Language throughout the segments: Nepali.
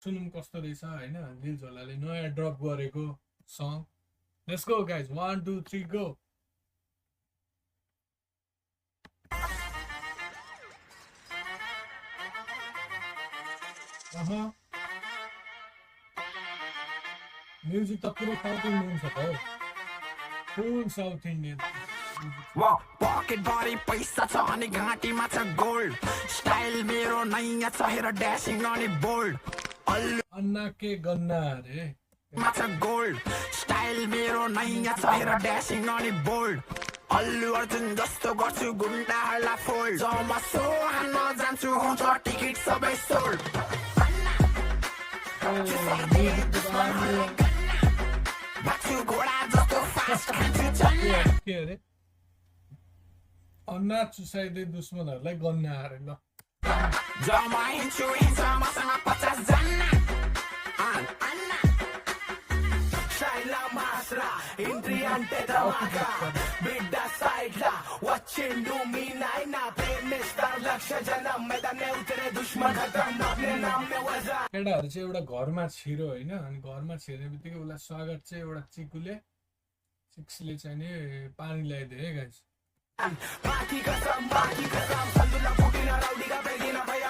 सुनौँ कस्तो रहेछ हैन दिल झोलाले नयाँ ड्रप गरेको song let's go guys 1 2 3 go music त पुरै साउथ इन्डियन छ त फुल साउथ इन्डियन पकेट भरि पैसा छ अनि घाँटीमा छ गोल्ड स्टाइल मेरो नयाँ छ हेर ड्यासिङ अनि बोल्ड अन्ना के गन्ना रे माछा गोल्ड स्टाइल मेरो नयाँ छ हेर ड्यासिङ अनि बोल्ड अल्लु अर्जुन जस्तो गर्छु गुन्डाहरूलाई फोल्ड जम्मा सो हान्न जान्छु हुन्छ टिकट सबै सोल्ड बाछु घोडा जस्तो फास्ट खान्छु चन्ना के अरे अन्ना चुसाइदै दुश्मनहरूलाई गन्ना अरे ल जम्मा हिँड्छु हिँड्छ मसँग 50 जना अन्ना शैला मास्रा इन्ट्री अन्ते धमाका बिड्डा साइडला వచ్చిండు మీ నాయన ప్రేమిస్తారు లక్ష జనం మీద నెउतरे दुश्मन खतम अपने नाम में वजा केटाहरु चाहिँ एउटा घरमा छिरो हैन अनि घरमा छिर्ने बित्तिकै उसलाई स्वागत चाहिँ एउटा चिक्सले चाहिँ नि पानी ल्याइदियो है गाइस माथि कसम सन्दुला फुटिना राउडीका बेगिना भैया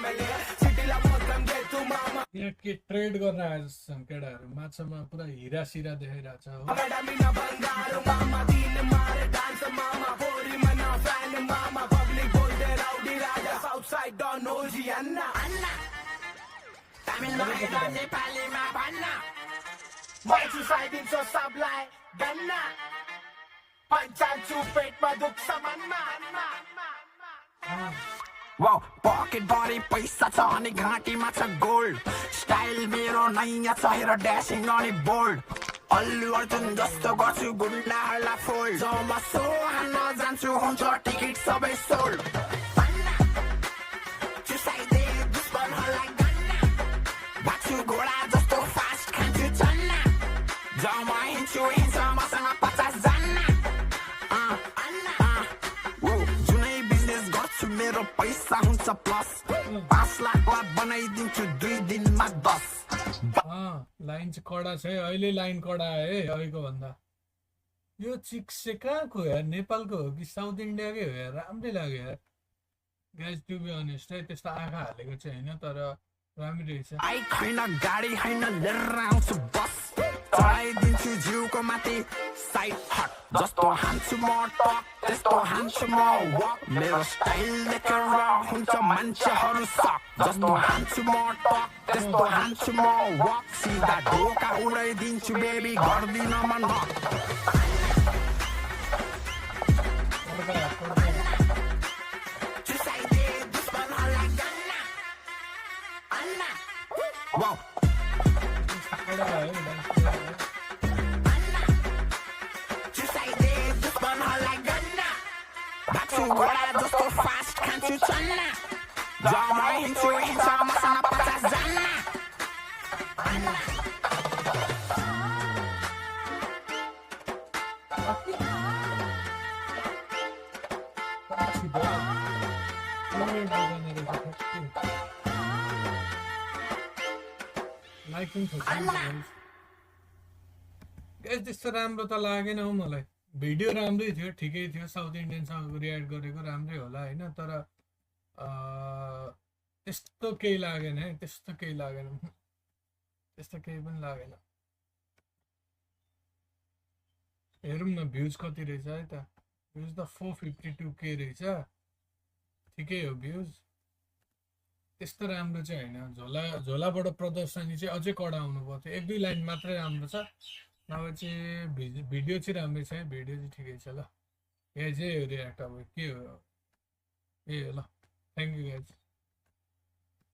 मैले सिटीला मोदम के तु मामा यहाँ के ट्रेड गर्न आए जस्तो छन् केटाहरु माछामा पुरा हिरा सिरा देखाइरहेछ हो अगाडमिना बंगाल मामा दिन मारे डान्स मामा पोरी मना फ्यान मामा पब्लिक बोल्दै राउडी राजा साउथ साइड डन ओजी अन्ना तमिलमा हेर्दा नेपालीमा भन्ना मान्छे साइदिन्छ सबलाई गन्ना पञ्चान्छु पेटमा दुख्छ मनमा पकेट भरि पैसा छ अनि घाँटीमा छ गोल्ड स्टाइल मेरो नयाँ छ हेर ड्यासिङ अनि बोल्ड अल्लु अर्जुन जस्तो गर्छु गुन्डाहरूलाई फोल्ड जम्मा सो हान्न जान्छु हुन्छ टिकट सबै सोल्ड चुसाइदे दुश्मनहरूलाई गन्ना बाछु घोडा जस्तो फास्ट खान्छु चन्ना जम्मा हिँड्छु मसँग 50 जना मेरो पैसा हुन्छ प्लस 5 लाखलाई बनाइदिन्छु 2 दिनमा 10 लाइन चाहिँ कडा छ है अहिले लाइन कडा है अहिलेको भन्दा यो चिक्स चाहिँ कहाँको यार नेपालको हो कि साउथ इन्डियाकै हो यार राम्रै लाग्यो यार गाइस टु बी अनेस्ट है त्यस्तो आँखा हालेको चाहिँ हैन तर राम्रै रहेछ आई खैन गाडी हैन लिएर आउँछु बस चढाइदिन्छु जिउको माथि साइड हट जस्तो हान्छु म टक त्यस्तो हान्छु म वक मेरो स्टाइल देखेर हुन्छ मान्छेहरू सक जस्तो हान्छु म टक त्यस्तो हान्छु म वक सिधा ढोका उडाइदिन्छु बेबी गर्दिन म नक चुसाइदे दुश्मनहरूलाई गन्ना अन्ना वाउ घोडा जस्तो फास्ट खान्छु चन्ना जम्मा हिँड्छु मसँग 50 जना त्यस्तो राम्रो त लागेन हौ मलाई भिडियो राम्रै थियो ठिकै थियो साउथ इन्डियनसँग रियाक्ट गरेको राम्रै होला हैन तर त्यस्तो केही लागेन है त्यस्तो केही पनि लागेन हेरौँ न भ्युज कति रहेछ है त भ्युज त 452K रहेछ ठिकै हो भ्युज त्यस्तो राम्रो चाहिँ हैन झोलाबाट प्रदर्शनी चाहिँ अझै कडा आउनु पर्थ्यो 1-2 लाइन मात्रै राम्रो छ नभए चाहिँ भिडियो चाहिँ राम्रै छ है भिडियो चाहिँ ठिकै छ ल यहाँ चाहिँ रियाक्ट अब के हो ल थ्याङ्क यू गाइज